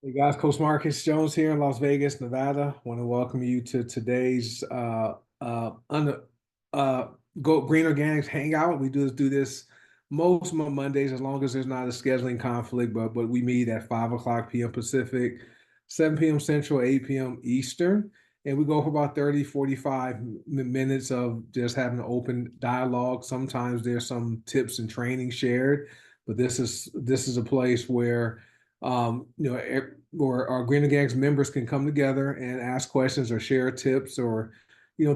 Hey guys, Coach Marcus Jones here in Las Vegas, Nevada. Want to welcome you to today's uh Go Green Organics Hangout. We do this most Mondays as long as there's not a scheduling conflict, but we meet at 5 o'clock p.m. Pacific, 7 p.m. Central, 8 p.m. Eastern, and we go for about 30, 45 minutes of just having an open dialogue. Sometimes there's some tips and training shared, but this is a place where or our Green and Gangs members can come together and ask questions or share tips or,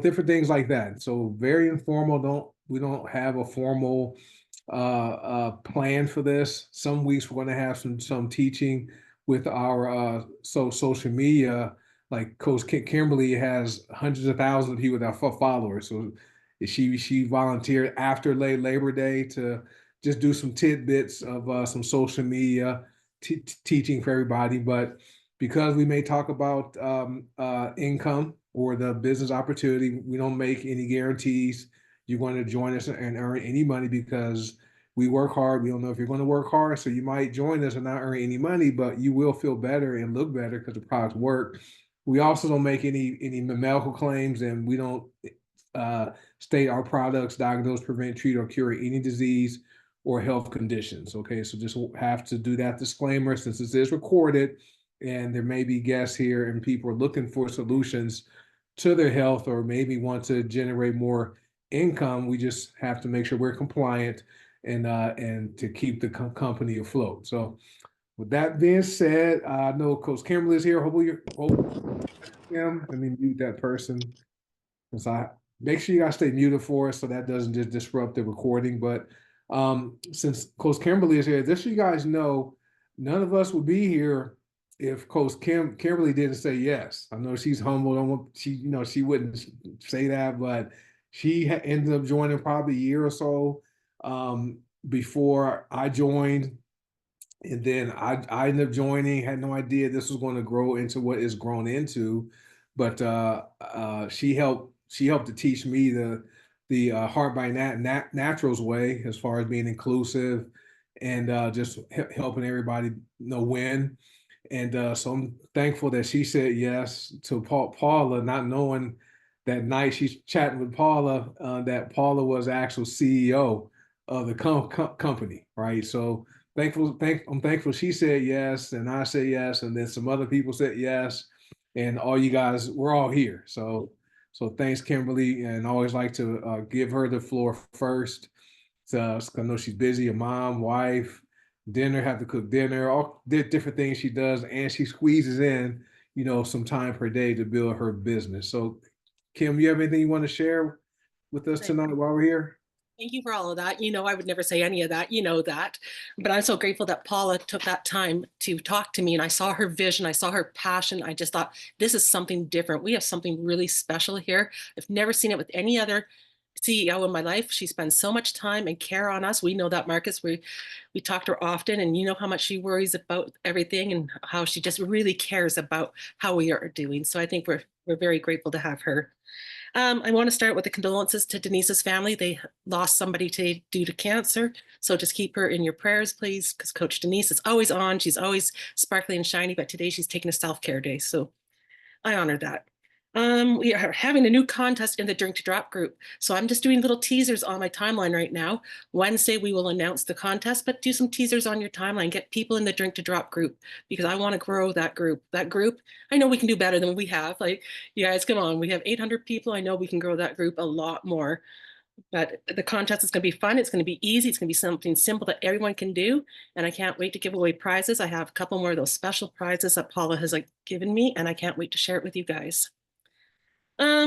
different things like that. So very informal. We don't have a formal plan for this. Some weeks we're going to have some teaching with our social media. Like Coach Kimberly has hundreds of thousands of people that are followers. So she volunteered after Labor Day to just do some tidbits of some social media teaching for everybody. But because we may talk about income or the business opportunity, we don't make any guarantees you're going to join us and earn any money because we work hard. We don't know if you're going to work hard, so you might join us and not earn any money, but you will feel better and look better because the products work. We also don't make any medical claims, and we don't state our products diagnose, prevent, treat, or cure any disease or health conditions. Okay, so just have to do that disclaimer since this is recorded and there may be guests here and people are looking for solutions to their health or maybe want to generate more income. We just have to make sure we're compliant and to keep the company afloat. So with that being said, I know Coach Kimberly is here. Hopefully, let me mute that person. So make sure you guys stay muted for us so that doesn't just disrupt the recording. But since Coach Kimberly is here, just so you guys know, none of us would be here if Coach Kimberly didn't say yes. I know she's humble. She wouldn't say that, but she ended up joining probably a year or so before I joined. And then I ended up joining, had no idea this was going to grow into what it's grown into. But she helped to teach me the Heart by Naturals way as far as being inclusive and just helping everybody know when. And so I'm thankful that she said yes to Paula, not knowing that night she's chatting with Paula, that Paula was the actual CEO of the company, right? So I'm thankful she said yes, and I said yes, and then some other people said yes, and all you guys, we're all here. So thanks, Kimberly, and I always like to give her the floor first. So I know she's busy, a mom, wife, dinner, have to cook dinner, all different things she does, and she squeezes in, some time per day to build her business. So, Kim, you have anything you want to share with us tonight while we're here? Thank you for all of that. I would never say any of that. You know that. But I'm so grateful that Paula took that time to talk to me and I saw her vision. I saw her passion. I just thought, this is something different. We have something really special here. I've never seen it with any other CEO in my life. She spends so much time and care on us. We know that, Marcus. We talk to her often, and you know how much she worries about everything and how she just really cares about how we are doing. So I think we're very grateful to have her. I want to start with the condolences to Denise's family. They lost somebody today due to cancer. So just keep her in your prayers, please, because Coach Denise is always on. She's always sparkly and shiny, but today she's taking a self-care day. So I honor that. We are having a new contest in the Drink to Drop group. So I'm just doing little teasers on my timeline right now. Wednesday, we will announce the contest, but do some teasers on your timeline. Get people in the Drink to Drop group because I want to grow that group. That group, I know we can do better than we have. Like, you guys, come on. We have 800 people. I know we can grow that group a lot more. But the contest is going to be fun. It's going to be easy. It's going to be something simple that everyone can do. And I can't wait to give away prizes. I have a couple more of those special prizes that Paula has given me, and I can't wait to share it with you guys.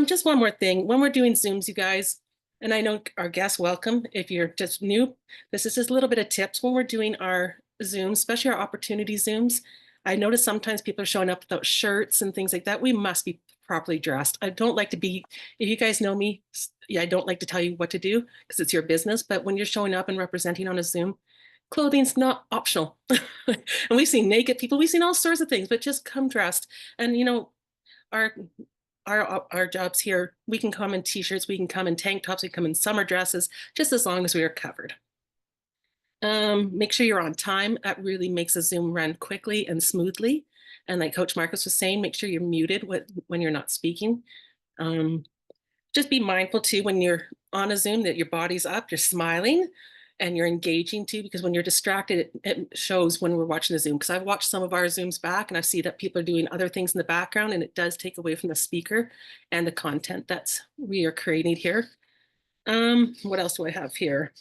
Just one more thing. When we're doing Zooms, you guys, and I know our guests welcome, if you're just new, this is just a little bit of tips. When we're doing our Zooms, especially our opportunity Zooms, I notice sometimes people are showing up without shirts and things like that. We must be properly dressed. I don't like to be, if you guys know me, yeah, I don't like to tell you what to do because it's your business. But when you're showing up and representing on a Zoom, clothing's not optional. And we've seen naked people, we've seen all sorts of things, but just come dressed. And our our jobs here, we can come in t-shirts, we can come in tank tops, we can come in summer dresses, just as long as we are covered. Make sure you're on time. That really makes a Zoom run quickly and smoothly. And like Coach Marcus was saying, make sure you're muted when you're not speaking. Um, just be mindful too when you're on a Zoom that your body's up, you're smiling and you're engaging too, because when you're distracted, it shows when we're watching the Zoom. Because I've watched some of our Zooms back and I see that people are doing other things in the background and it does take away from the speaker and the content that's we are creating here. What else do I have here?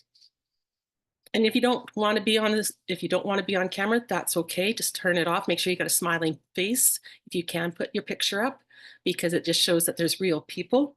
And if you don't want to be on this, if you don't want to be on camera, that's okay. Just turn it off. Make sure you got a smiling face. If you can put your picture up, because it just shows that there's real people.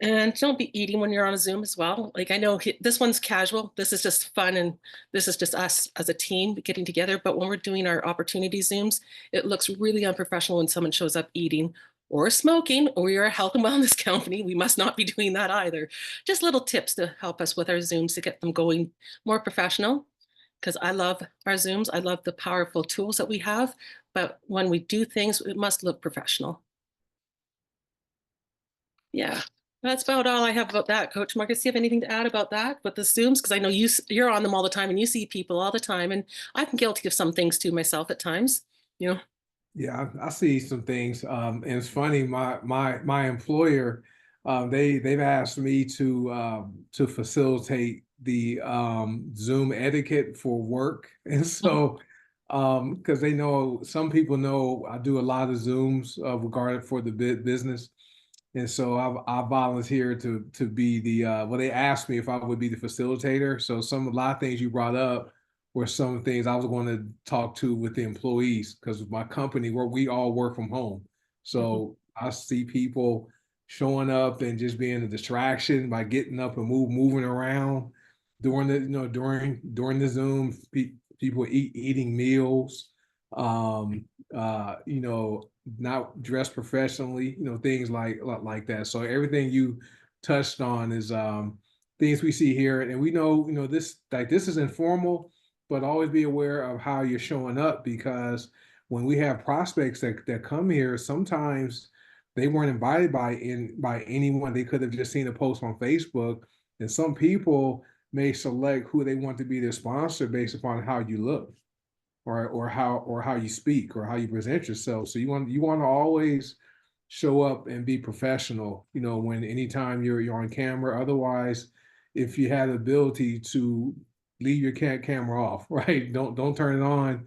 And don't be eating when you're on a Zoom as well. Like I know this one's casual. This is just fun and this is just us as a team getting together. But when we're doing our opportunity Zooms, it looks really unprofessional when someone shows up eating or smoking, or you're a health and wellness company. We must not be doing that either. Just little tips to help us with our Zooms to get them going more professional. Because I love our Zooms. I love the powerful tools that we have. But when we do things, it must look professional. Yeah, that's about all I have about that. Coach Marcus, do you have anything to add about that with the Zooms? Because I know you're on them all the time and you see people all the time, and I'm guilty of some things too myself at times. You know. Yeah, I see some things. And it's funny, my employer, they've asked me to facilitate the Zoom etiquette for work. And so because they know some people know I do a lot of Zooms regarding for the business. And so I volunteered to be the well, they asked me if I would be the facilitator. So a lot of things you brought up were some things I was going to talk to with the employees because my company where we all work from home. Mhm. So I see people showing up and just being a distraction by getting up and moving around during the during the Zoom. People eating meals. Um, not dressed professionally, things like that. So everything you touched on is things we see here, and we know, this is informal, but always be aware of how you're showing up because when we have prospects that come here, sometimes they weren't invited by anyone. They could have just seen a post on Facebook, and some people may select who they want to be their sponsor based upon how you look or how you speak or how you present yourself. So you want to always show up and be professional, when anytime you're on camera. Otherwise, if you had the ability to leave your camera off, right? Don't turn it on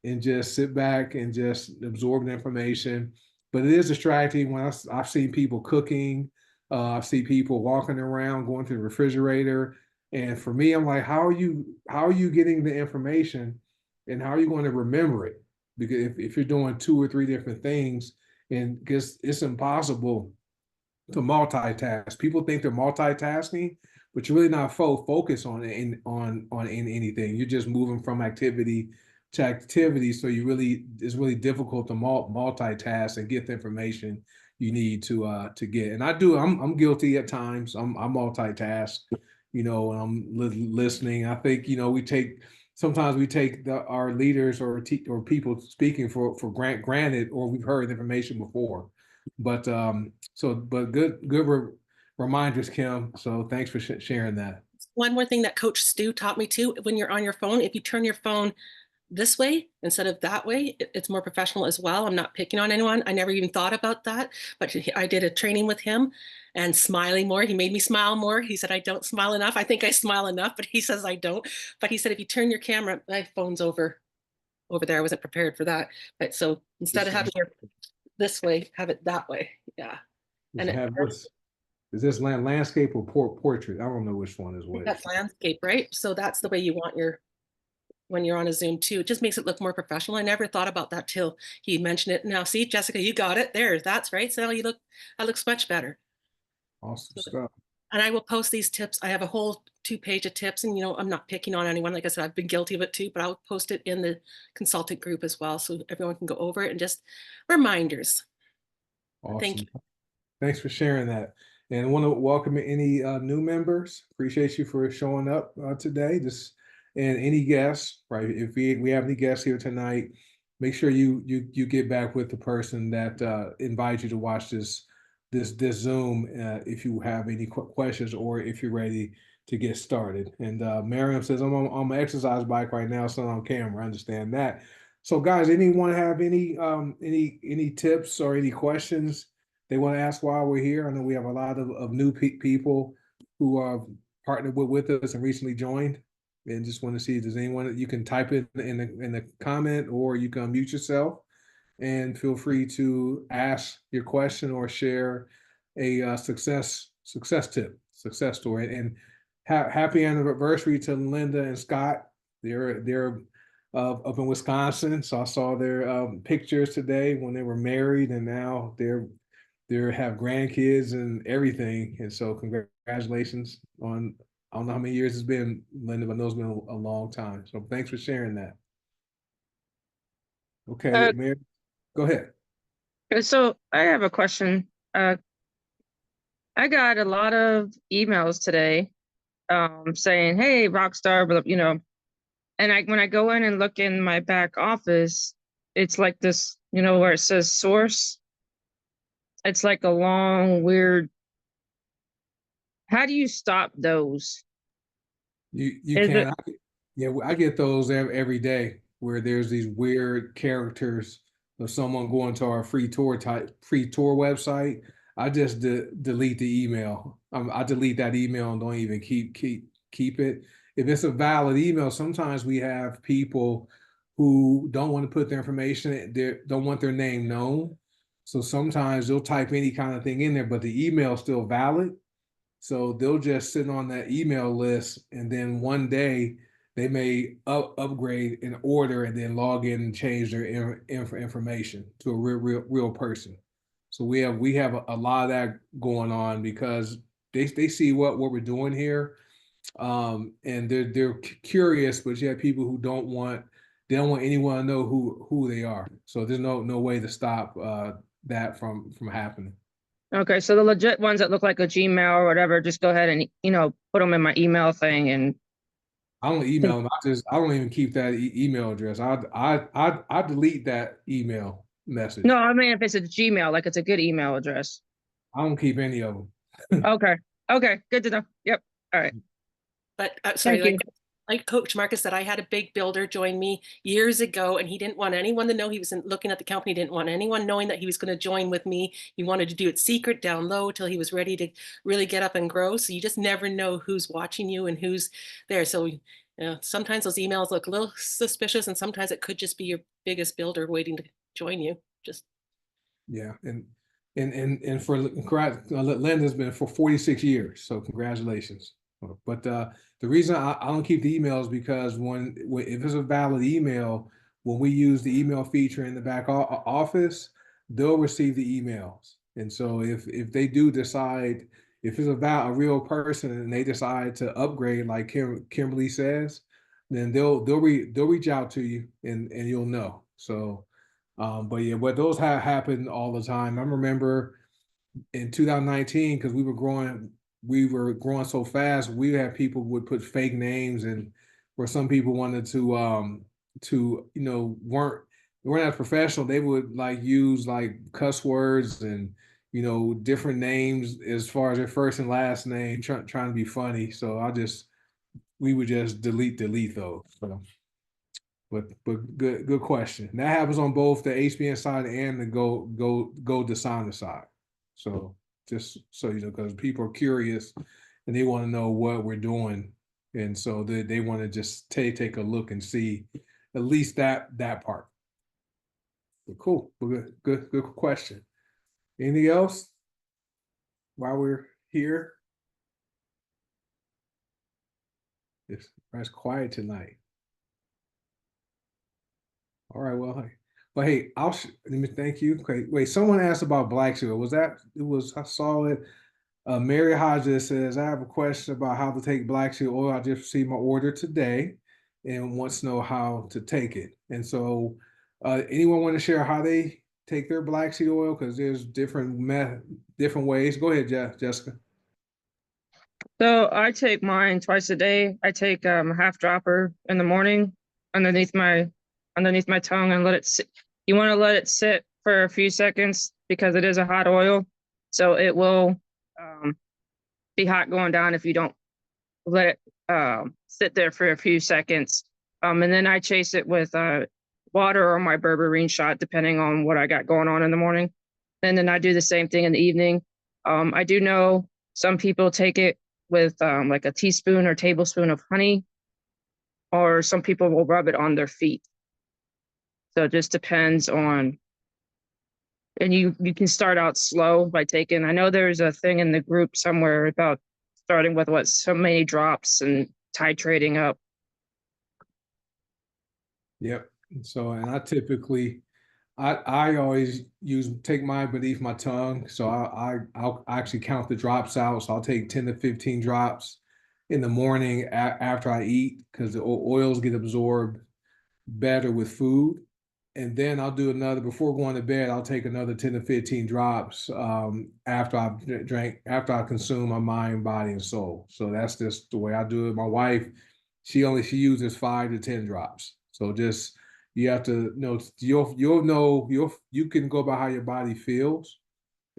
and just sit back and just absorb the information. But it is distracting when I've seen people cooking, I've seen people walking around, going to the refrigerator. And for me, I'm like, how are you getting the information and how are you going to remember it? Because if you're doing two or three different things, and because it's impossible to multitask. People think they're multitasking, but you're really not focused on anything. You're just moving from activity to activity. So it's really difficult to multitask and get the information you need to get. And I'm guilty at times. I multitask, when I'm listening. I think sometimes we take our leaders or people speaking for granted, or we've heard information before. But good reminders, Kim. So thanks for sharing that. One more thing that Coach Stu taught me too: when you're on your phone, if you turn your phone this way instead of that way, it's more professional as well. I'm not picking on anyone. I never even thought about that, but I did a training with him and smiling more. He made me smile more. He said, I don't smile enough. I think I smile enough, but he says I don't. But he said, if you turn your camera, my phone's over there. I wasn't prepared for that. But so instead of Just, having your this way, have it that way. Yeah. just And have this. Is this landscape or portrait? I don't know which one is think which. that's landscape, right? So that's the way you want your when you're on a Zoom too. It just makes it look more professional. I never thought about that till he mentioned it. Now, see, Jessica, you got it. There, that's right. So that looks much better. Awesome stuff. And I will post these tips. I have a whole 2 page of tips, and I'm not picking on anyone. Like I said, I've been guilty of it too, but I'll post it in the consultant group as well, so everyone can go over it and just reminders. Thank Awesome. you. Thanks for sharing that. And I want to welcome any new members. Appreciate you for showing up today. And any guests, right? If we have any guests here tonight, make sure you get back with the person that invites you to watch this Zoom if you have any questions or if you're ready to get started. And Miriam says, I'm an exercise bike right now, so on camera. I understand that. So, guys, anyone have any tips or any questions they want to ask while we're here? I know we have a lot of new people who are partnered with us and recently joined. And just want to see if there's anyone that you can type it in the comment, or you can mute yourself and feel free to ask your question or share a success tip, success story. And happy anniversary to Linda and Scott. They're up in Wisconsin, so I saw their pictures today when they were married, and now they have grandkids and everything. And so congratulations on, I don't know how many years it's been, Linda, but I know it's been a long time. So thanks for sharing that. Okay, Uh, Mary, go ahead. so I have a question. I got a lot of emails today, saying, "Hey, Rockstar," but and when I go in and look in my back office, it's like this, where it says source. It's like a long, weird. How do you stop those? You Is can. it Yeah, I get those every day where there's these weird characters of someone going to our free tour website. I just delete the email. I delete that email and don't even keep it. If it's a valid email, sometimes we have people who don't want to put their information, they don't want their name known. So sometimes they'll type any kind of thing in there, but the email is still valid. So they'll just sit on that email list, and then one day they may upgrade an order and then log in and change their information to a real person. So we have a lot of that going on because they see what we're doing here, and they're curious, but you have people who they don't want anyone to know who they are. So there's no way to stop that from happening. okay? So the legit ones that look like a Gmail or whatever, just go ahead and put them in my email thing, and I don't email them. I don't even keep that email address. I delete that email no, message. I mean if it's a Gmail, like it's a good email address. I don't keep any of them. Okay, okay, good to know. Yep. All right. But sorry, Thank you. like Coach Marcus said, I had a big builder join me years ago, and he didn't want anyone to know he was looking at the company. Didn't want anyone knowing that he was going to join with me. He wanted to do it secret, down low, till he was ready to really get up and grow. So you just never know who's watching you and who's there. So sometimes those emails look a little suspicious, and sometimes it could just be your biggest builder waiting to join you. Just Yeah, and for Linda's been for 46 years, so congratulations. But the reason I don't keep the emails because when if it's a valid email, when we use the email feature in the back office, they'll receive the emails. And so if they do decide, if it's a real person and they decide to upgrade, like Kimberly says, then they'll reach out to you and you'll know. So but yeah, but those have happened all the time. I remember in 2019, because we were growing so fast, we had people would put fake names, and where some people wanted to weren't as professional, they would like use like cuss words and different names as far as their first and last name, trying to be funny. So we would just delete those. So. But good question. And that happens on both the HBN side and the Go Designer side. So just so you know, because people are curious and they want to know what we're doing, and so they want to just take a look and see at least that part. But cool. Good question. Anything else while we're here? It's quiet tonight. All right, well, hey, let me thank you. Okay, wait, someone asked about Black Sugar. Was that it was I saw it. Mary Hodges says, I have a question about how to take Black Sugar oil. I just received my order today and wants to know how to take it. And so anyone want to share how they take their Black Seed oil? Because there's different ways. Go ahead, Jessica. So I take mine twice a day. I take a half dropper in the morning underneath my tongue and let it sit. You want to let it sit for a few seconds because it is a hot oil, so it will be hot going down if you don't let it sit there for a few seconds. And then I chase it with water or my berberine shot, depending on what I got going on in the morning. And then I do the same thing in the evening. I do know some people take it with like a teaspoon or tablespoon of honey, or some people will rub it on their feet. So it just depends on, and you can start out slow by taking, I know there's a thing in the group somewhere about starting with what, so many drops and titrating up. Yep. So, and I typically, I always take mine beneath my tongue. So I'll actually count the drops out. So I'll take 10 to 15 drops in the morning after I eat, because the oils get absorbed better with food. And then I'll do another, before going to bed, I'll take another 10 to 15 drops after after I consume my mind, body, and soul. So that's just the way I do it. My wife, she uses 5 to 10 drops. So just, you have to know, you can go by how your body feels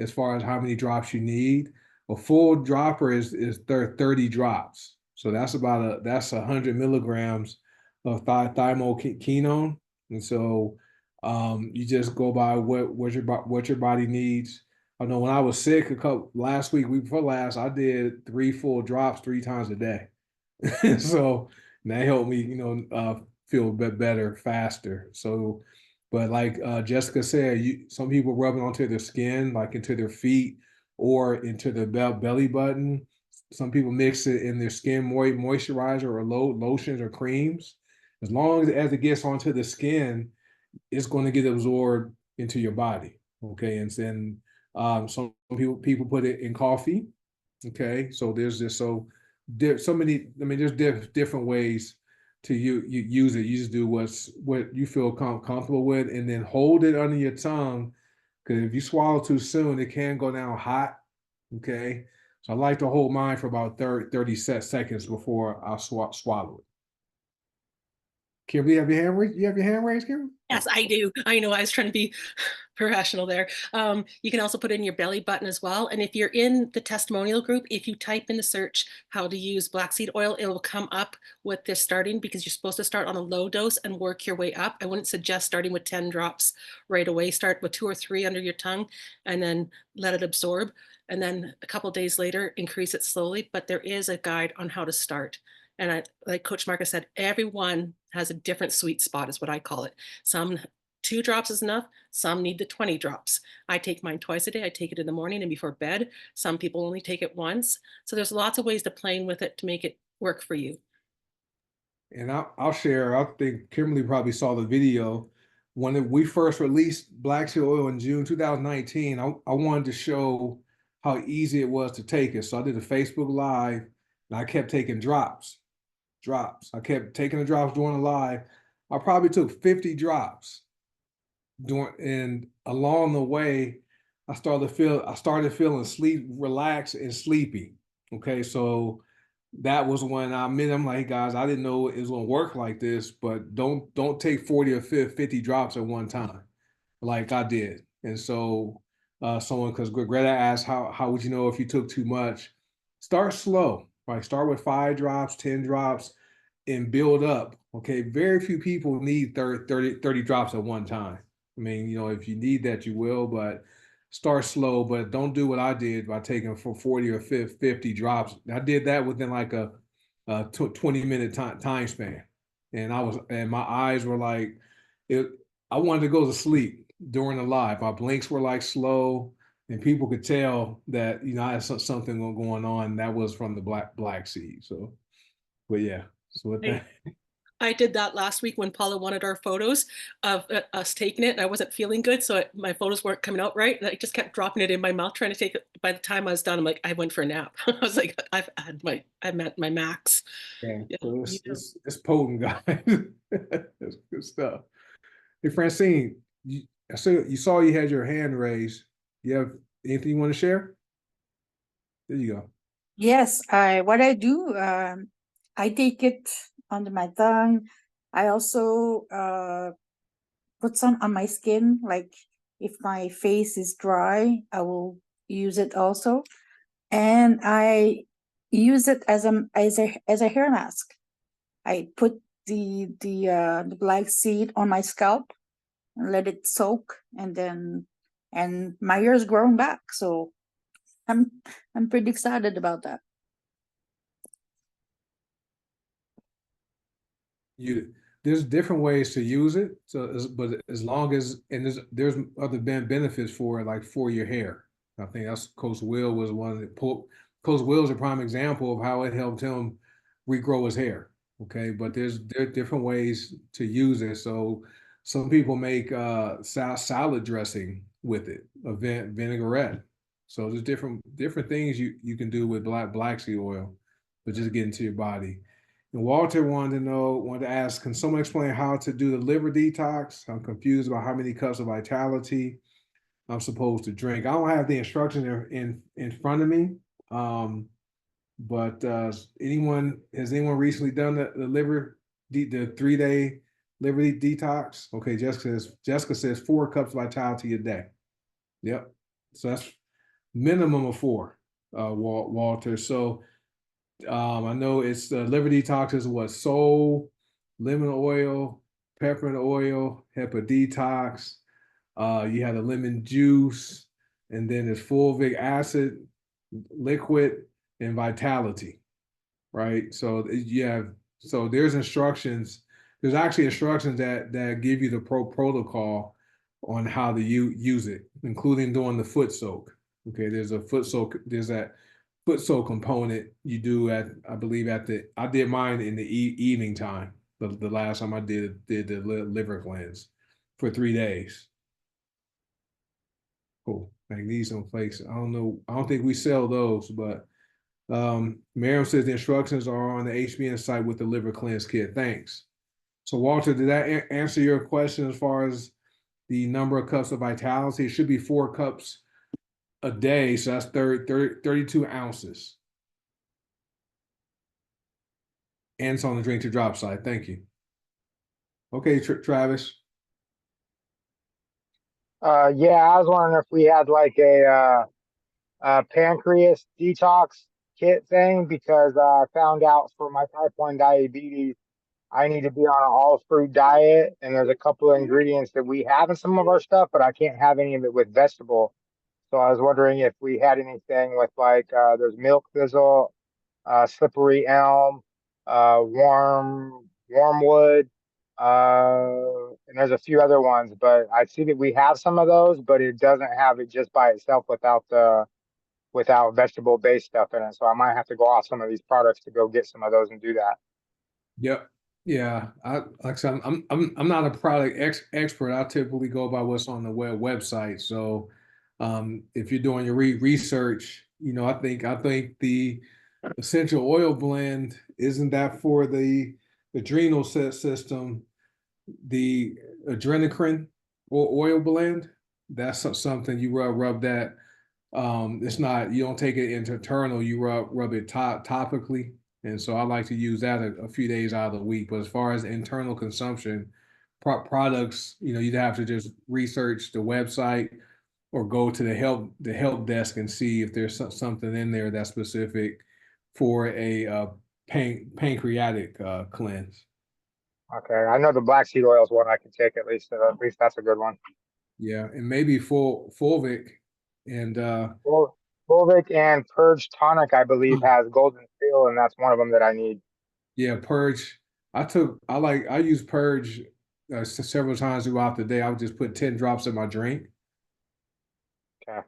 as far as how many drops you need. A full dropper is 30 drops. So that's 100 milligrams of thymolquinone. And so you just go by what your body needs. I know when I was sick last week before last, I did 3 full drops 3 times a day. So that helped me, feel a bit better faster. So, but like Jessica said, some people rub it onto their skin, like into their feet or into their belly button. Some people mix it in their skin moisturizer or lotions or creams. As long as it gets onto the skin, it's going to get absorbed into your body. Okay, and then some people put it in coffee. Okay, so there's this so many. I mean, there's different ways to you use it. You just do what you feel comfortable with, and then hold it under your tongue, because if you swallow too soon, it can go down hot. Okay, so I like to hold mine for about 30 seconds before I swallow it. Kimberly, you have your hand raised, Kimberly? Yes, I do. I know I was trying to be professional there. You can also put it in your belly button as well. And if you're in the testimonial group, if you type in the search how to use black seed oil, it will come up with this starting, because you're supposed to start on a low dose and work your way up. I wouldn't suggest starting with 10 drops right away. Start with 2 or 3 under your tongue and then let it absorb. And then a couple days later, increase it slowly. But there is a guide on how to start. And like Coach Marcus said, everyone has a different sweet spot, is what I call it. Some 2 drops is enough. Some need the 20 drops. I take mine twice a day. I take it in the morning and before bed. Some people only take it once. So there's lots of ways to playing with it to make it work for you. And I'll share. I think Kimberly probably saw the video when we first released Black Seed Oil in June 2019. I wanted to show how easy it was to take it. So I did a Facebook Live, and I kept taking drops. I kept taking the drops during the live. I probably took 50 drops and along the way, I started feeling relaxed and sleepy. Okay, so that was when I'm like, hey guys, I didn't know it was gonna work like this, but don't take 40 or 50 drops at one time, like I did. And so because Greta asked how would you know if you took too much? Start slow, right? Start with 5 drops, 10 drops, and build up. Okay, very few people need 30 drops at one time. I mean, if you need that, you will, but start slow, but don't do what I did by taking for 40 or 50 drops. I did that within like a 20-minute time span. And my eyes were like, I wanted to go to sleep during the live. My blinks were like slow, and people could tell that, I had something going on. That was from the black seed. So, but yeah, so with that. I did that last week when Paula wanted our photos of us taking it, and I wasn't feeling good, so my photos weren't coming out right, and I just kept dropping it in my mouth, trying to take it. By the time I was done, I'm like, I went for a nap. I was like, I'm at my max. Yeah, Yeah, so it's potent, guys. That's good stuff. Hey, Francine, I saw you had your hand raised. You have anything you want to share? There you go. Yes, what I do, I take it under my tongue. I also put some on my skin. Like if my face is dry, I will use it also. And I use it as a hair mask. I put the black seed on my scalp and let it soak, and my hair is growing back. So I'm I'm pretty excited about that. There's different ways to use it. So, but as long as and there's other benefits for it, like for your hair. I think that's Coach Will was one that pulled. Coach Will is a prime example of how it helped him regrow his hair. Okay, but there are different ways to use it. So some people make salad dressing with it, a vinaigrette. So there's different things you can do with black seed oil, but just get into your body. And Walter wanted to ask, can someone explain how to do the liver detox? I'm confused about how many cups of Vitality I'm supposed to drink. I don't have the instructions in front of me. But has anyone recently done the 3-day liver detox? Okay, Jessica says 4 cups of Vitality a day. Yep. So that's minimum of 4, Walter. So I know it's liver detox is what soul, lemon oil, peppermint oil, HEPA detox. You have the lemon juice, and then there's fulvic acid, liquid, and Vitality. Right. So you have there's instructions. There's actually instructions that give you the protocol on how to use it, including doing the foot soak. Okay, there's a foot soak. There's that foot soak component you do at I believe I did mine in the evening time. The last time I did the liver cleanse for 3 days. Cool. Magnesium flakes. I don't know. I don't think we sell those, but Miriam says the instructions are on the HBN site with the liver cleanse kit. Thanks. So Walter, did that answer your question as far as the number of cups of Vitality? It should be 4 cups a day, so that's 32 ounces. And it's on the drink to drop side. Thank you. Okay, Travis. Yeah, I was wondering if we had like a pancreas detox kit thing because I found out for my type 1 diabetes, I need to be on an all fruit diet. And there's a couple of ingredients that we have in some of our stuff, but I can't have any of it with vegetable. So I was wondering if we had anything with like, there's milk thistle, slippery elm, wormwood, and there's a few other ones, but I see that we have some of those, but it doesn't have it just by itself without vegetable based stuff in it. So I might have to go off some of these products to go get some of those and do that. Yep. Yeah. Like I said, I'm not a product expert. I typically go by what's on the website. So if you're doing your research, I think the essential oil blend isn't that for the adrenal system, the adrenacrine or oil blend. That's something you rub that. It's not, you don't take it internal, you rub it topically. And so I like to use that a few days out of the week. But as far as internal consumption products, you'd have to just research the website or go to the help desk and see if there's something in there that's specific for a pancreatic cleanse. Okay, I know the black seed oil is one I can take at least. At least that's a good one. Yeah, and maybe fulvic and Fulvic and Purge Tonic, I believe, has golden seal, and that's one of them that I need. yeah, purge. I use purge several times throughout the day. I would just put 10 drops in my drink. Okay.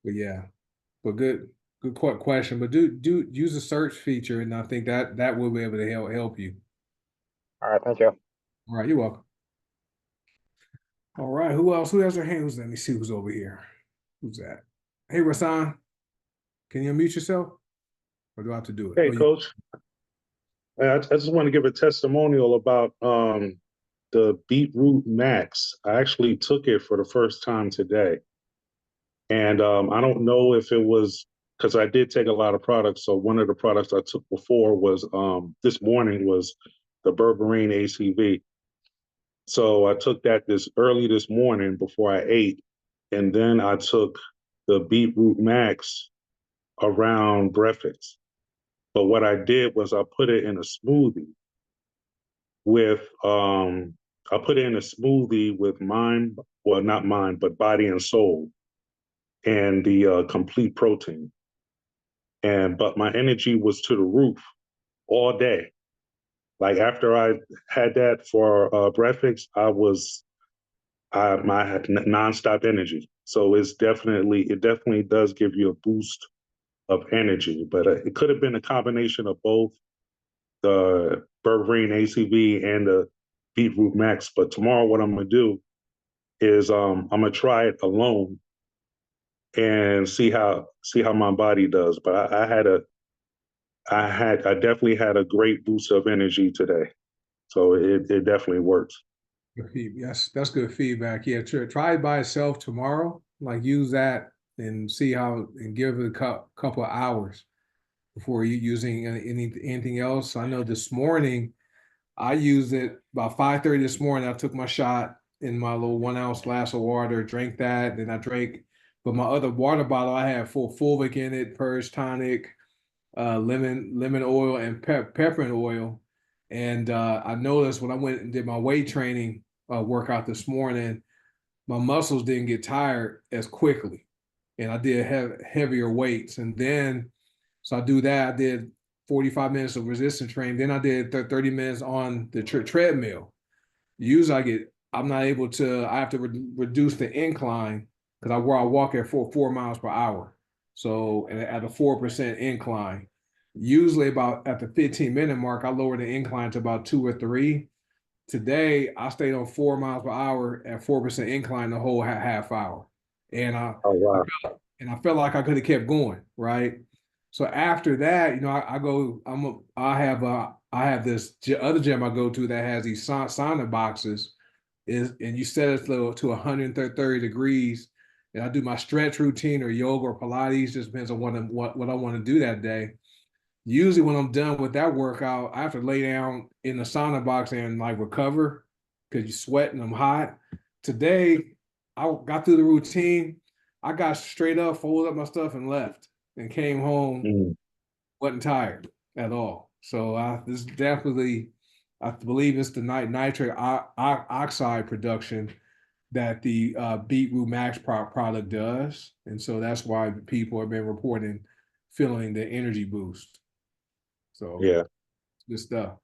But yeah, but good question. But do use the search feature, and I think that will be able to help you. All right, thank you. All right, you're welcome. All right, who else? Who has their hands? Let me see who's over here. Who's that? Hey, Rasan, can you unmute yourself? Or do I have to do it? Hey, Coach. I just want to give a testimonial about the Beetroot Max. I actually took it for the first time today. And I don't know if it was because I did take a lot of products. So one of the products I took before was this morning was the berberine ACV. So I took that early this morning before I ate. And then I took the Beetroot Max around breakfast. But what I did was I put it in a smoothie with I put it in a smoothie with mind, well, not mind, but body and soul, and the complete protein. And but my energy was to the roof all day. Like after I had that for breakfast, I had nonstop energy. So it definitely does give you a boost of energy. But it could have been a combination of both the berberine ACV and the beetroot max. But tomorrow, what I'm gonna do is I'm gonna try it alone and see how my body does. But I definitely had a great boost of energy today. So it definitely works. Yes, that's good feedback. Yeah, try it by itself tomorrow. Like use that and see how, and give it a couple of hours before you using anything else. I know this morning I used it about 5:30 this morning. I took my shot in my little 1 ounce glass of water, drank that, then I drank. But my other water bottle, I had full fulvic in it, purge tonic, lemon oil, and peppermint oil. And I noticed when I went and did my weight training workout this morning, my muscles didn't get tired as quickly, and I did have heavier weights. And then, so I do that. I did 45 minutes of resistance training. Then I did 30 minutes on the treadmill. Usually I'm not able to, I have to reduce the incline because I walk at 4 miles per hour. So at a 4% incline, usually about at the 15-minute mark, I lower the incline to about 2 or 3. Today, I stayed on 4 miles per hour at 4% incline the whole half hour. And Oh wow. I felt like I could have kept going, right? So after that, I have this other gym I go to that has these sauna boxes, and you set it to 130 degrees, and I do my stretch routine or yoga or Pilates, just depends on what I want to do that day. Usually when I'm done with that workout, I have to lay down in the sauna box and like recover because you sweat and I'm hot. Today, I got through the routine. I got straight up, folded up my stuff, and left, and came home. Mm. Wasn't tired at all. So this definitely, I believe it's the nitric oxide production that the Beetroot Max product does, and so that's why people have been reporting feeling the energy boost. So Yeah. good stuff.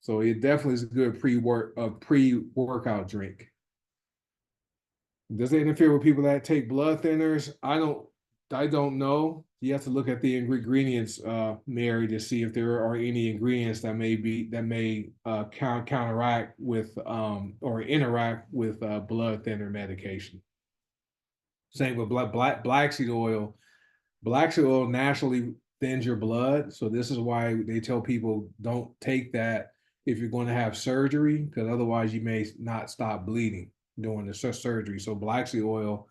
So it definitely is a good pre-workout drink. Does it interfere with people that take blood thinners? I don't know. You have to look at the ingredients, Mary, to see if there are any ingredients that may counteract with or interact with blood thinner medication. Same with black seed oil. Black seed oil naturally thins your blood. So this is why they tell people don't take that if you're going to have surgery, because otherwise you may not stop bleeding during the surgery. So black seed oil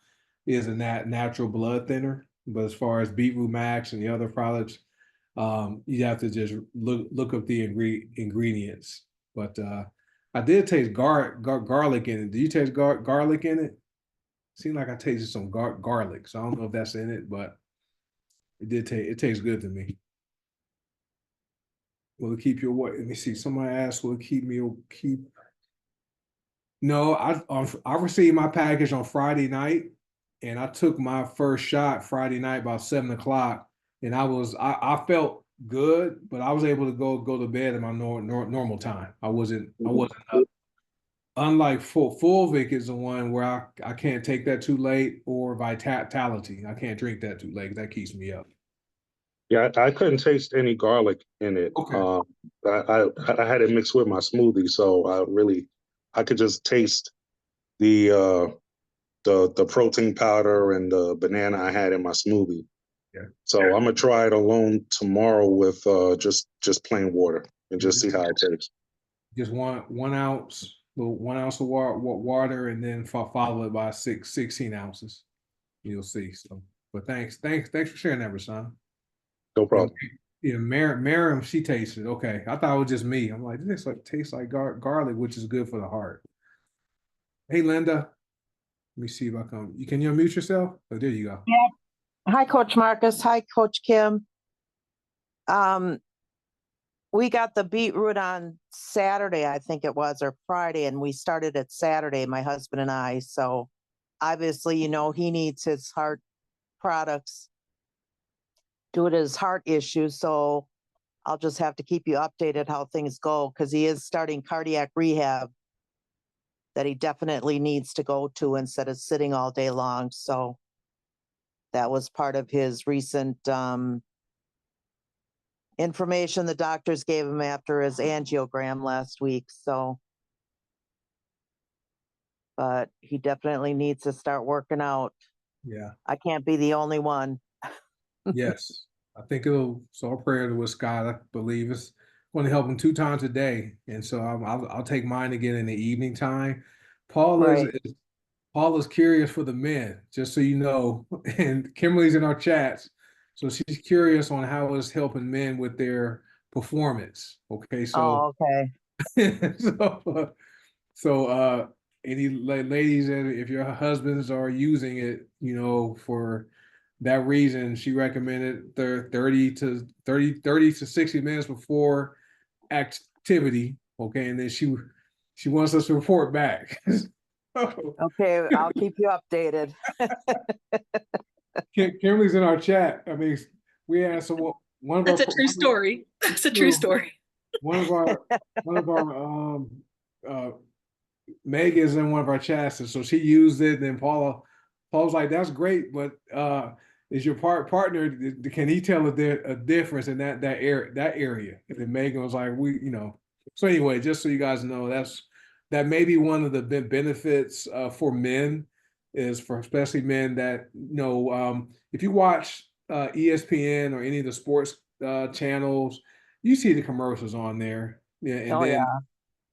is a natural blood thinner. But as far as beetroot max and the other products, you have to just look up the ingredients. But I did taste garlic in it. Did you taste garlic in it? Seemed like I tasted some garlic. So I don't know if that's in it, but it tastes good to me. Will it keep your what? Let me see. Somebody asked, will it keep? No, I received my package on Friday night, and I took my first shot Friday night about 7 o'clock, and I felt good, but I was able to go to bed at my normal time. I wasn't up. Unlike Fulvic is the one where I can't take that too late, or Vitality. I can't drink that too late. That keeps me up. Yeah, I couldn't taste any garlic in it. Okay. I had it mixed with my smoothie, so I could just taste the the protein powder and the banana I had in my smoothie. Yeah. So I'm gonna try it alone tomorrow with just plain water and just see how it tastes. Just 1 ounce, 1 ounce of water, and then follow it by 16 ounces. You'll see. So, but thanks for sharing that, Rasan. No problem. Yeah, Miriam, she tasted okay. I thought it was just me. I'm like, this tastes like garlic, which is good for the heart. Hey, Linda, let me see if I can. You unmute yourself? Oh, there you go. Yeah. Hi, Coach Marcus. Hi, Coach Kim. We got the beetroot on Saturday, I think it was, or Friday, and we started it Saturday, my husband and I. So obviously, he needs his heart products due to his heart issues. So I'll just have to keep you updated how things go, because he is starting cardiac rehab that he definitely needs to go to instead of sitting all day long. So that was part of his recent information the doctors gave him after his angiogram last week. So, but he definitely needs to start working out. Yeah. I can't be the only one. Yes. I think so our prayer with Scott, I believe, is going to help him 2 times a day. And so I'll take mine again in the evening time. Paul is, Right. is Paul is curious for the men, just so you know. And Kimberly's in our chats. So she's curious on how it's helping men with their performance. Okay. So, Oh, okay. so any ladies, if your husbands are using it, for that reason, she recommended 30 to 60 minutes before activity. Okay. And then she wants us to report back. So, Okay, I'll keep you updated. Kimberly's in our chat. I mean, we asked one of That's our a true story. That's a true story. one of our uh Meg is in one of our chats, and so she used it. And then Paul's like, "That's great, but is your partner? Can he tell a difference in that area?" And then Megan was like, So anyway, just so you guys know, that may be one of the benefits for men, is for especially men that if you watch ESPN or any of the sports channels, you see the commercials on there, yeah, and Oh, then yeah.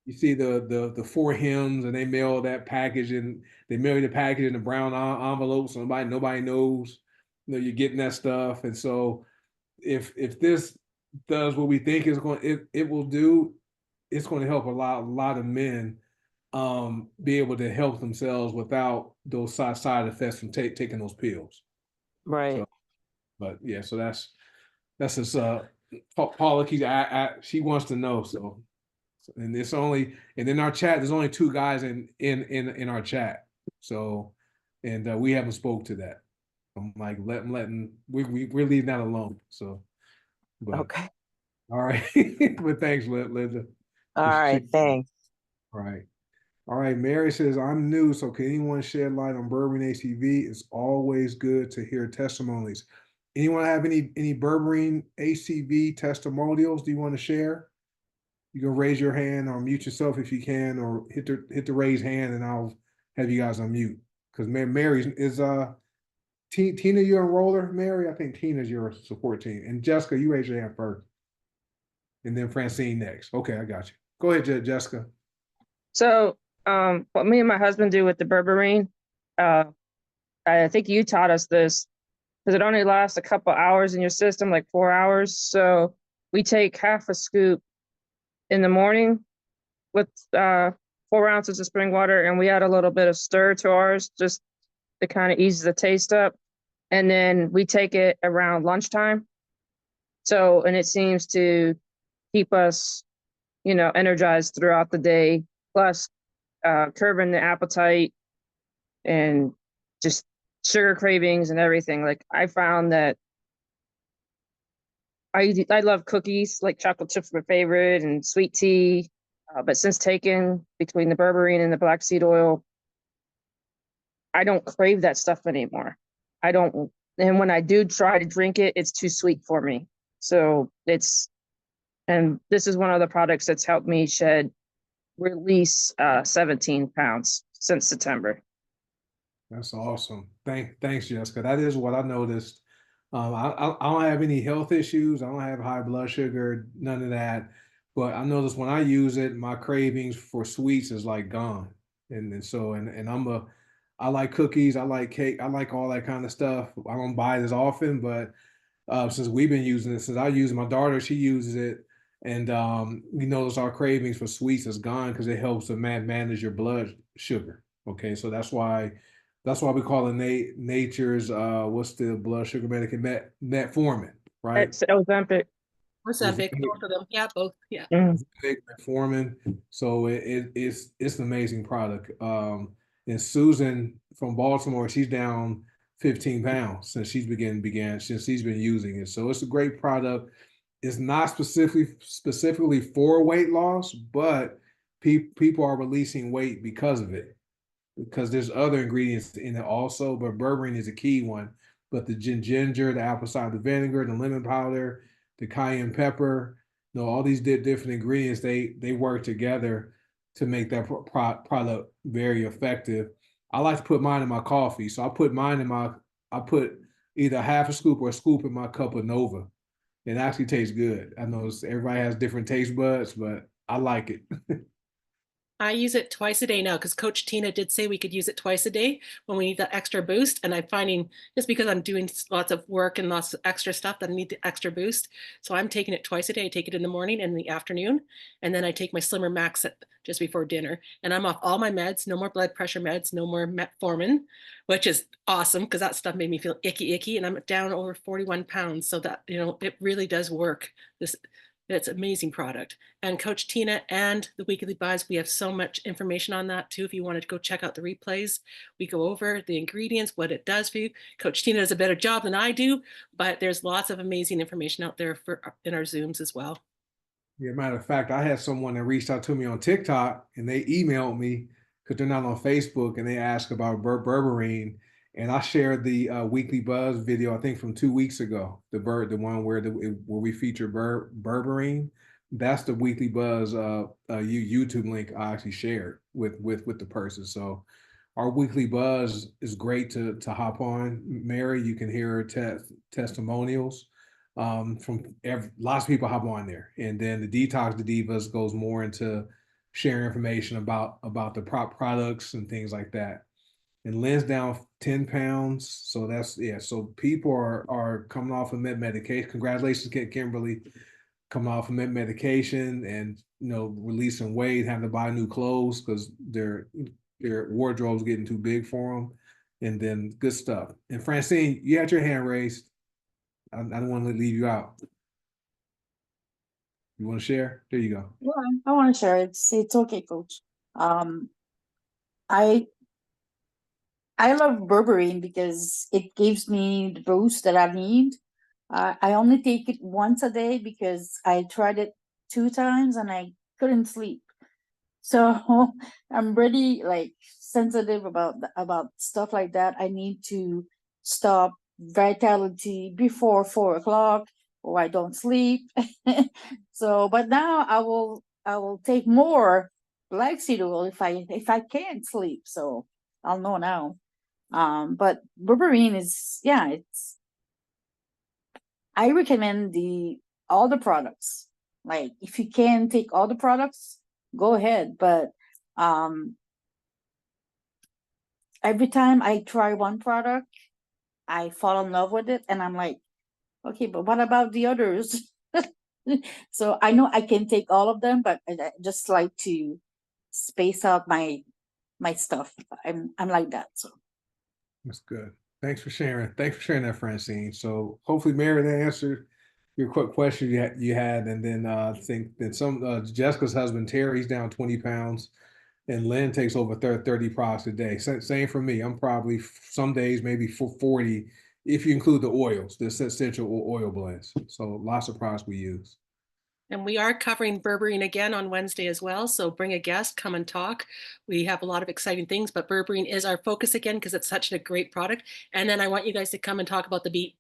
you see the 4 hymns, and they mail that package, and they mail the package in a brown envelope, so nobody knows, you're getting that stuff. And so if this does what we think it will do, it's going to help a lot of men be able to help themselves without those side effects from taking those pills. Right. So, but yeah, so that's just Paula. She wants to know. So, and in our chat, there's only 2 guys in our chat. So, and we haven't spoke to that. I'm like, we're leaving that alone. So, but Okay. all right. But thanks, Linda. All right. Thanks. All right. All right. Mary says, I'm new, so can anyone shed light on berberine ACV? It's always good to hear testimonies. Anyone have any berberine ACV testimonials do you want to share? You can raise your hand or mute yourself if you can, or hit the raise hand, and I'll have you guys unmute. Because Mary is Tina your enroller, Mary? I think Tina's your support team. And Jessica, you raise your hand first. And then Francine next. Okay, I got you. Go ahead, Jessica. So, what me and my husband do with the berberine, I think you taught us this, because it only lasts a couple hours in your system, like 4 hours. So we take half a scoop in the morning with 4 ounces of spring water, and we add a little bit of stir to ours just to kind of ease the taste up. And then we take it around lunchtime. So, and it seems to keep us, energized throughout the day, plus curbing the appetite and just sugar cravings and everything. Like, I found that I love cookies, like chocolate chips are my favorite, and sweet tea. But since taking between the berberine and the black seed oil, I don't crave that stuff anymore. I don't, and when I do try to drink it, it's too sweet for me. So and this is one of the products that's helped me release 17 pounds since September. That's awesome. Thanks, Jessica. That is what I noticed. I don't have any health issues. I don't have high blood sugar, none of that. But I noticed when I use it, my cravings for sweets is like gone. And I like cookies, I like cake, I like all that kind of stuff. I don't buy it as often, but since we've been using it, since I use it, my daughter, she uses it, and we notice our cravings for sweets is gone because it helps to manage your blood sugar. Okay, so that's why we call it nature's what's the blood sugar medicine, metformin, right? It's Ozempic. Ozempic, both of them. Yeah, both. Yeah. Big metformin. So it's an amazing product. And Susan from Baltimore, she's down 15 pounds since since she's been using it. So it's a great product. It's not specifically for weight loss, but people are releasing weight because of it. Because there's other ingredients in it also, but berberine is a key one. But the ginger, the apple cider vinegar, the lemon powder, the cayenne pepper, all these different ingredients, they work together to make that product very effective. I like to put mine in my coffee, so I put either half a scoop or a scoop in my cup of Nova. It actually tastes good. I know everybody has different taste buds, but I like it. I use it twice a day now because Coach Tina did say we could use it twice a day when we need that extra boost. And I'm finding just because I'm doing lots of work and lots of extra stuff that I need the extra boost. So I'm taking it twice a day. I take it in the morning and in the afternoon. And then I take my Slimmer Max just before dinner. And I'm off all my meds, no more blood pressure meds, no more metformin, which is awesome because that stuff made me feel icky. And I'm down over 41 pounds. So that, it really does work. It's an amazing product. And Coach Tina and the Weekly Buzz, we have so much information on that too. If you wanted to go check out the replays, we go over the ingredients, what it does for you. Coach Tina does a better job than I do, but there's lots of amazing information out there in our Zooms as well. Yeah, matter of fact, I had someone that reached out to me on TikTok and they emailed me because they're not on Facebook and they asked about berberine. And I shared the Weekly Buzz video, I think from 2 weeks ago, the one where we feature berberine. That's the Weekly Buzz YouTube link I actually shared with the person. So our Weekly Buzz is great to hop on. Mary, you can hear her testimonials from lots of people hop on there. And then the Detox the Divas goes more into sharing information about the products and things like that. And Lynn's down 10 pounds. So so people are coming off of medication. Congratulations, Kimberly, coming off of medication and releasing weight, having to buy new clothes because their wardrobe's getting too big for them. And then good stuff. And Francine, you had your hand raised. I don't want to leave you out. You want to share? There you go. Yeah, I want to share. It's okay, Coach. I love berberine because it gives me the boost that I need. I only take it once a day because I tried it 2 times and I couldn't sleep. So I'm really sensitive about stuff like that. I need to stop vitality before 4 o'clock or I don't sleep. So, but now I will take more black seed oil if I can't sleep. So I'll know now. But berberine is, I recommend all the products. Like if you can take all the products, go ahead. But every time I try one product, I fall in love with it, and I'm like, okay, but what about the others? So I know I can take all of them, but I just like to space out my stuff. I'm like that. So That's good. Thanks for sharing. Thanks for sharing that, Francine. So hopefully, Mary, that answered your quick question you had, and then I think that Jessica's husband Terry, he's down 20 pounds, and Lynn takes over 30 products a day. Same for me. I'm probably some days maybe for 40 if you include the oils, the essential oil blends. So lots of products we use. And we are covering berberine again on Wednesday as well. So bring a guest, come and talk. We have a lot of exciting things, but berberine is our focus again because it's such a great product. And then I want you guys to come and talk about the beet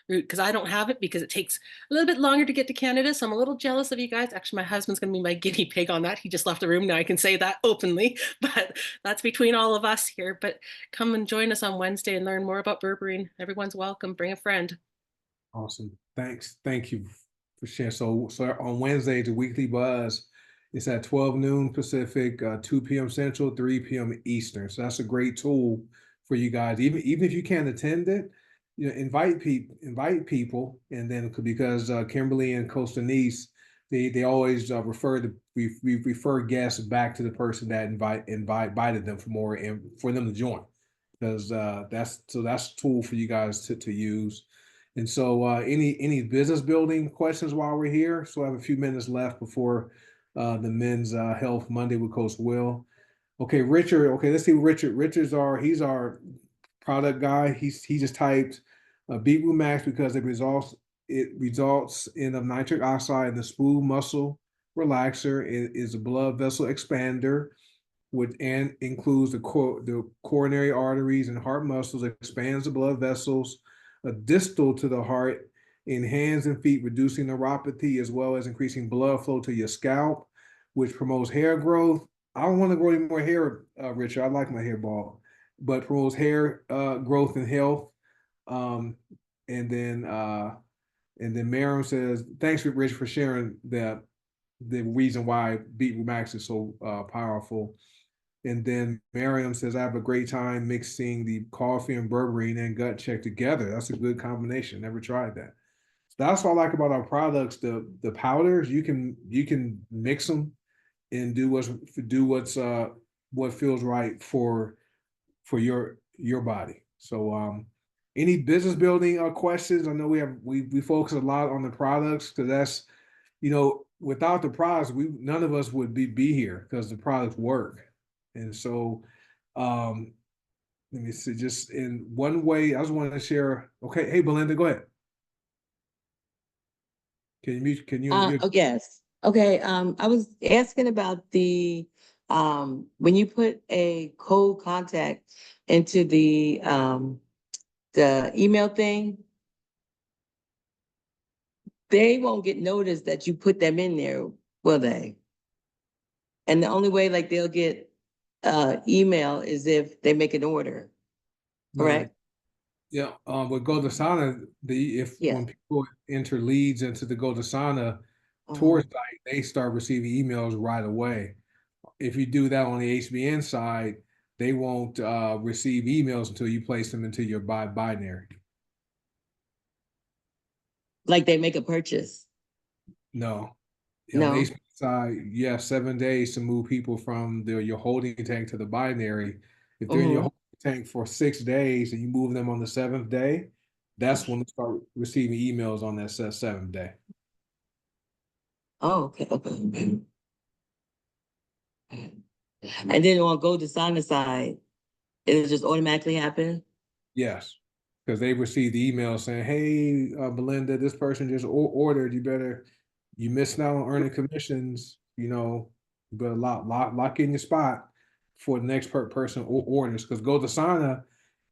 root because I don't have it because it takes a little bit longer to get to Canada. So I'm a little jealous of you guys. Actually, my husband's going to be my guinea pig on that. He just left the room. Now I can say that openly, but that's between all of us here. But come and join us on Wednesday and learn more about berberine. Everyone's welcome. Bring a friend. Awesome. Thanks. Thank you for sharing. So on Wednesday, the Weekly Buzz is at 12 noon Pacific, 2 p.m. Central, 3 p.m. Eastern. So that's a great tool for you guys. Even if you can't attend it, invite people, and then because Kimberly and Costa Denise, they always we refer guests back to the person that invited them for more and for them to join because that's a tool for you guys to use. And so any business building questions while we're here? So I have a few minutes left before the men's health Monday with Coach Will. Okay, Richard. Okay, let's see. He's our product guy. He just typed Beetroot Max because it results in a nitric oxide in the smooth muscle relaxer. It is a blood vessel expander, which and includes the coronary arteries and heart muscles, expands the blood vessels distal to the heart in hands and feet, reducing neuropathy as well as increasing blood flow to your scalp, which promotes hair growth. I don't want to grow any more hair, Richard. I like my hair bald, but promotes hair growth and health. Um, and then Miriam says, "Thanks, Rich, for sharing the reason why Beetroot Max is so powerful." And then Miriam says, "I have a great time mixing the coffee and berberine and gut check together. That's a good combination. Never tried that." So that's what I like about our products. The powders, you can mix them and what feels right for your body. So any business building questions? I know we focus a lot on the products because that's, without the products, none of us would be here because the products work. And so let me see, just in one way, I just wanted to share. Okay, hey Belinda, go ahead. Can you mute? Can you? Oh, yes. Okay. I was asking about when you put a code contact into the email thing, they won't get noticed that you put them in there, will they? And the only way like they'll get email is if they make an order, correct? Yeah, with GoDasana, Yeah. when people enter leads into the GoDasana tour site, they start receiving emails right away. If you do that on the HBN side, they won't receive emails until you place them into your binary. Like they make a purchase. No. On the No. HBN side, you have 7 days to move people from your holding tank to the binary. If they're in your holding tank for 6 days and you move them on the 7th day, that's when they start receiving emails on that 7th day. Oh, okay. And then on GoDasana side, it'll just automatically happen. Yes, because they received the email saying, "Hey, Belinda, this person just ordered. You missing out on earning commissions. You better lock in your spot for the next person orders." Because GoDasana,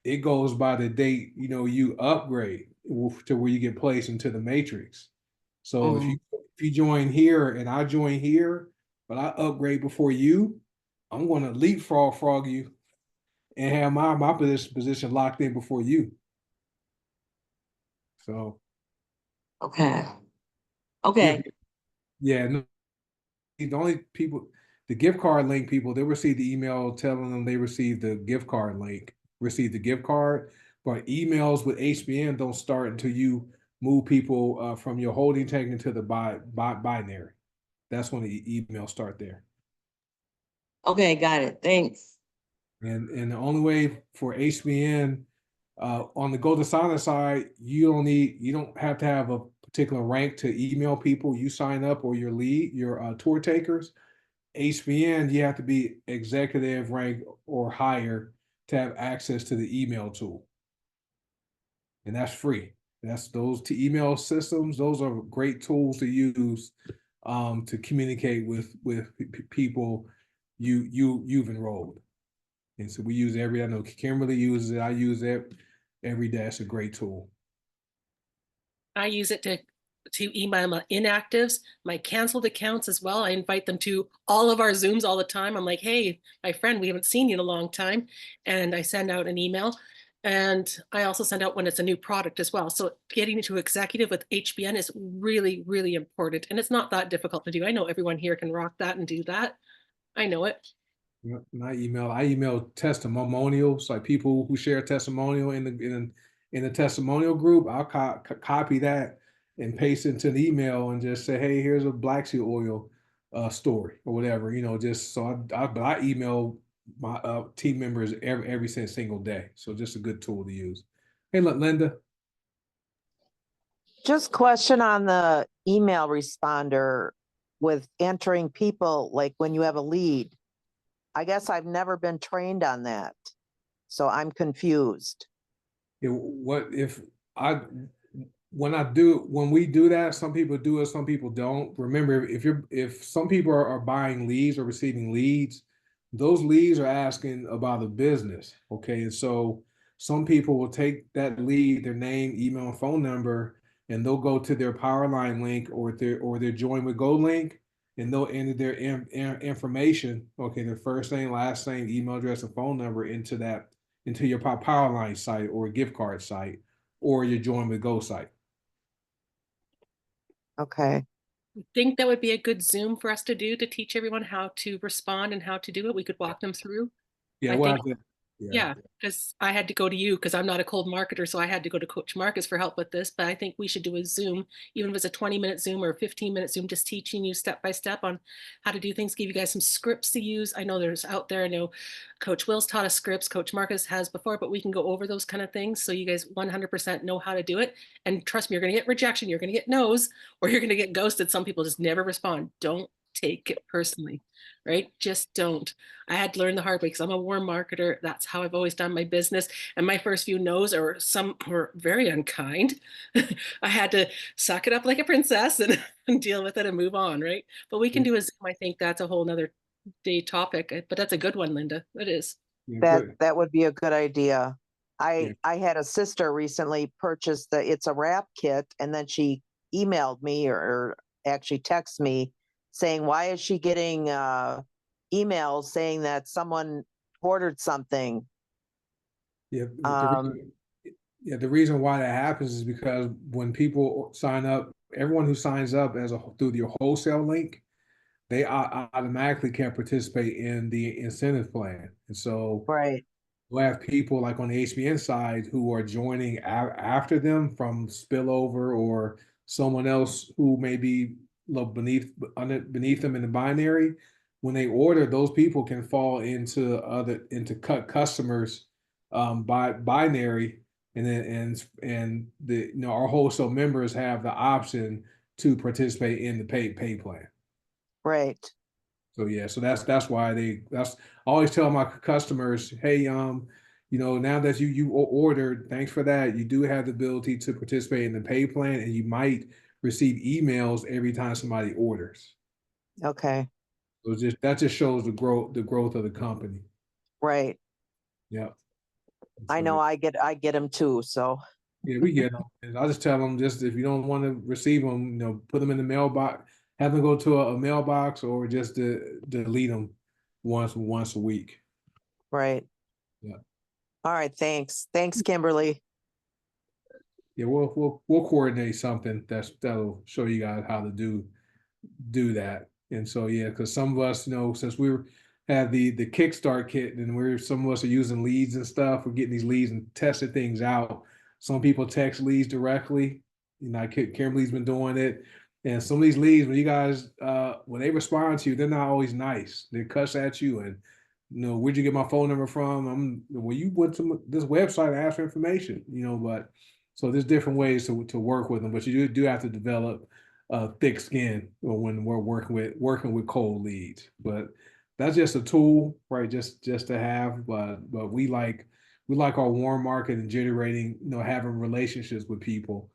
it goes by the date you upgrade to where you get placed into the matrix. So if you join here and I join here, but I upgrade before you, I'm going to leapfrog you and have my position locked in before you. So Okay. yeah, no, the only people, the gift card link people, they receive the email telling them they received the gift card link, received the gift card, but emails with HBN don't start until you move people from your holding tank into the binary. That's when the emails start there. Okay, got it. Thanks. And the only way for HBN on the GoDasana side, you don't have to have a particular rank to email people. You sign up or your tour takers. HBN, you have to be executive rank or higher to have access to the email tool, and that's free. That's those email systems. Those are great tools to use to communicate with people you've enrolled. And so we use I know Kimberly uses it. I use it every day. It's a great tool. I use it to email my inactives, my canceled accounts as well. I invite them to all of our Zooms all the time. I'm like, hey, my friend, we haven't seen you in a long time. And I send out an email. And I also send out when it's a new product as well. So getting to executive with HBN is really, really important. And it's not that difficult to do. I know everyone here can rock that and do that. I know it. And I email testimonials, like people who share testimonial in the testimonial group. I'll copy that and paste it into the email and just say, hey, here's a black seed oil story or whatever, just so I email my team members every single day. So just a good tool to use. Hey, look, Linda. Just question on the email responder with entering people, like when you have a lead. I guess I've never been trained on that, so I'm confused. What if I when we do that, some people do it, some people don't. Remember, if some people are buying leads or receiving leads, those leads are asking about a business. Okay. And so some people will take that lead, their name, email, and phone number, and they'll go to their Powerline link or their Join with Go link, and they'll enter their information, okay, their first name, last name, email address, and phone number into your Powerline site or gift card site or your Join with Go site. Okay, Think that would be a good Zoom for us to do to teach everyone how to respond and how to do it. We could walk them through. Yeah, I we'll think, have to, yeah, because I had to go to you because I'm not a cold marketer, so I had to go to Coach Marcus for help with this. But I think we should do a Zoom, even if it's a 20-minute Zoom or a 15-minute Zoom, just teaching you step by step on how to do things, give you guys some scripts to use. I know there's out there, I know Coach Will's taught us scripts, Coach Marcus has before, but we can go over those kind of things so you guys 100% know how to do it. And trust me, you're going to get rejection, you're going to get no's, or you're going to get ghosted. Some people just never respond. Don't take it personally, right? Just don't. I had to learn the hard way because I'm a warm marketer. That's how I've always done my business. And my first few no's, or some were very unkind. I had to suck it up like a princess and deal with it and move on, right? But we can do a Zoom. I think that's a whole nother day topic. But that's a good one, Linda. It is. yeah, that good. that would be a good idea. Yeah. I had a sister recently purchase It's a wrap kit, and then she emailed me or actually texted me saying, why is she getting emails saying that someone ordered something? Yeah, Um, the reason why that happens is because when people sign up, everyone who signs up through your wholesale link, they automatically can participate in the incentive plan. And so right, we'll have people like on the HBN side who are joining after them from spillover or someone else who may be beneath them in the binary. When they order, those people can fall into cut customers by binary, and then and the our wholesale members have the option to participate in the pay plan. right. So yeah, so that's why I always tell my customers, hey, now that you ordered, thanks for that. You do have the ability to participate in the pay plan, and you might receive emails every time somebody orders. Okay, So that just shows the growth of the company. right. Yeah. I So, know I get them too. So yeah, we get them. And I just tell them, just if you don't want to receive them, put them in the mailbox, have them go to a mailbox, or just delete them once a week. right. Yeah. All right. Thanks, Kimberly. Yeah, we'll coordinate something that'll show you guys how to do that. And so yeah, because some of us, since we have the Kickstart kit, and some of us are using leads and stuff. We're getting these leads and testing things out. Some people text leads directly. Kimberly's been doing it. And some of these leads, when you guys when they respond to you, they're not always nice. They cuss at you and where'd you get my phone number from? Well, you went to this website and asked for information, but so there's different ways to work with them, but you do have to develop thick skin when we're working with cold leads. But that's just a tool, right? Just to have, but we like our warm market and generating, having relationships with people,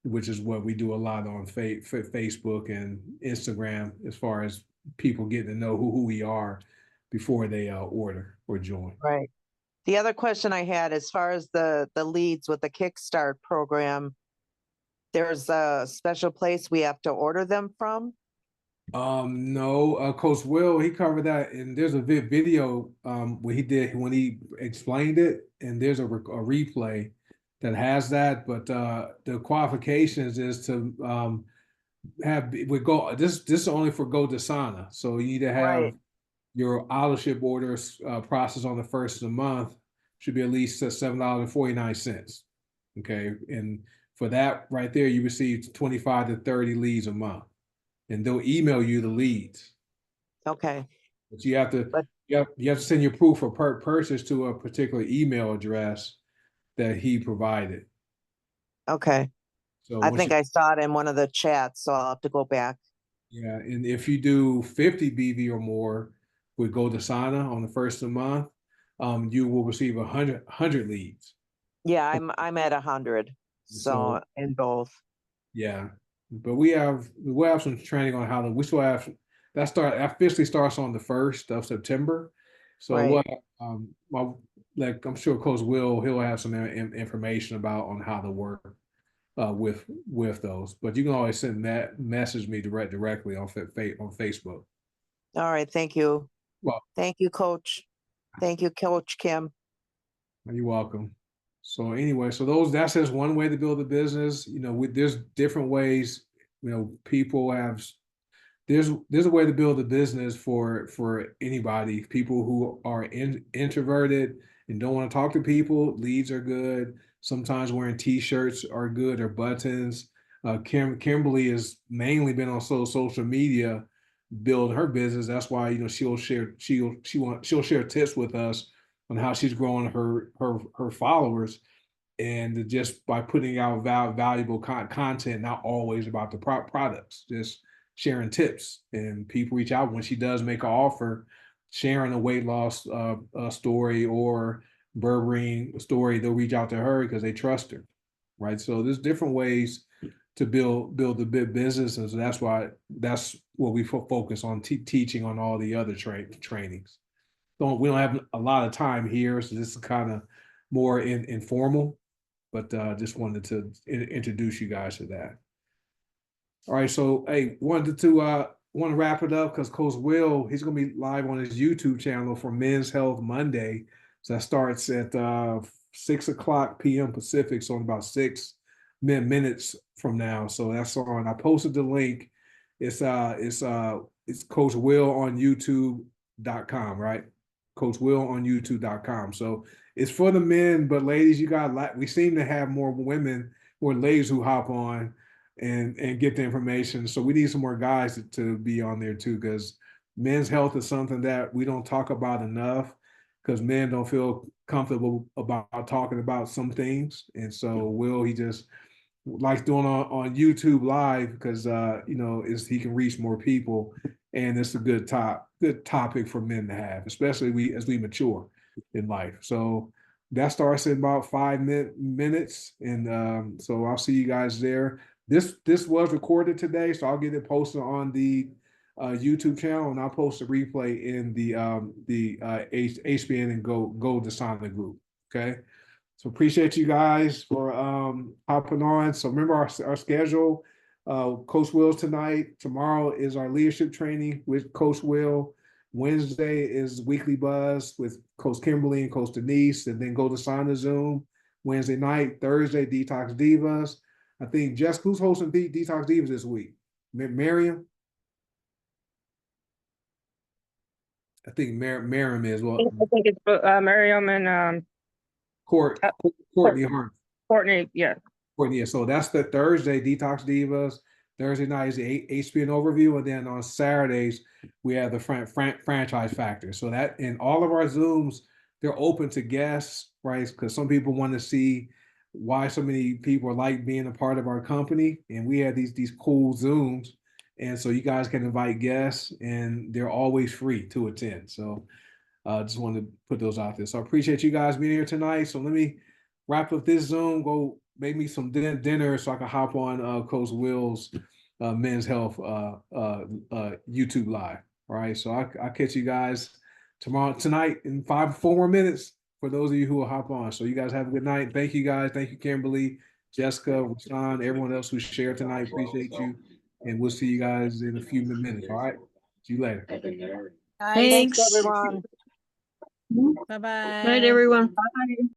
which is what we do a lot on Facebook and Instagram, as far as people getting to know who we are before they order or join. Right. The other question I had, as far as the leads with the Kickstart program, there's a special place we have to order them from? No, Coach Will, he covered that, and there's a video when he explained it, and there's a replay that has that. But the qualifications is to this is only for Go Desana, so you need to have Right. your auto ship orders processed on the first of the month, should be at least $7.49. Okay, and for that right there, you receive 25 to 30 leads a month, and they'll email you the leads. Okay. But you have to But you have to send your proof of purchase to a particular email address that he provided. okay. So I once think you, I saw it in one of the chats, so I'll have to go back. yeah, and if you do 50 BV or more with Go to Sana on the first of the month, you will receive 100 leads. Yeah, I'm at 100. So So in both. yeah, but we'll have some training on how to. We still have that officially starts on the 1st of September. So Right. what well, like I'm sure Coach he'll have some information about on how to work with those. But you can always send that message me directly on on Facebook. All right. Thank you. Well, Thank you, Coach. Thank you, Coach Kim. you're welcome. So anyway, that's just one way to build a business. You know, there's different ways. You know, people have there's a way to build a business for anybody. People who are introverted and don't want to talk to people, leads are good. Sometimes wearing t-shirts are good or buttons. Kimberly has mainly been on social media build her business. That's why she'll share tips with us on how she's growing her followers, and just by putting out valuable content, not always about the products, just sharing tips. And people reach out when she does make an offer, sharing a weight loss story or berberine story. They'll reach out to her because they trust her, right? So there's different ways to build a big business, and so that's what we focus on teaching on all the other trainings. We don't have a lot of time here, so this is kind of more informal, but just wanted to introduce you guys to that. All right, so hey, wanted to want to wrap it up because Coach he's gonna be live on his YouTube channel for Men's Health Monday. So that starts at 6 o'clock p.m. Pacific, so in about 6 minutes from now. So that's on. I posted the link. It's Coach Will on YouTube.com, right? Coach Will on YouTube.com. So it's for the men, but ladies, we seem to have more women or ladies who hop on and get the information. So we need some more guys to be on there too, because men's health is something that we don't talk about enough because men don't feel comfortable about talking about some things. And so he just likes doing on YouTube live because he can reach more people, and it's a good topic for men to have, especially as we mature in life. So that starts in about 5 minutes, and so I'll see you guys there. This was recorded today, so I'll get it posted on the YouTube channel, and I'll post a replay in the HBN and Go Desana group. Okay. So appreciate you guys for hopping on. So remember our schedule. Coach Will's tonight. Tomorrow is our leadership training with Coach Will. Wednesday is Weekly Buzz with Coach Kimberly and Coach Denise, and then Go to Sana Zoom Wednesday night. Thursday, Detox Divas. I think Jessica, who's hosting Detox Divas this week? Miriam? I think Miriam is. Well, I think it's Miriam and Courtney Hart. Courtney. Yeah. Yeah, so that's the Thursday Detox Divas. Thursday night is the HBN overview, and then on Saturdays we have the franchise factor. So that in all of our Zooms, they're open to guests, right? Because some people want to see why so many people like being a part of our company, and we have these cool Zooms, and so you guys can invite guests, and they're always free to attend. So just wanted to put those out there. So I appreciate you guys being here tonight. So let me wrap up this Zoom, go make me some dinner so I can hop on Coach Will's Men's Health YouTube Live. All right. So I'll catch you guys tonight in 4 more minutes for those of you who will hop on. So you guys have a good night. Thank you guys. Thank you, Kimberly, Jessica, Rashawn, everyone else who shared tonight. Appreciate you. And we'll see you guys in a few minutes. All right. See you later. Guys, Thanks, everyone. Bye-bye. Night, everyone. Bye.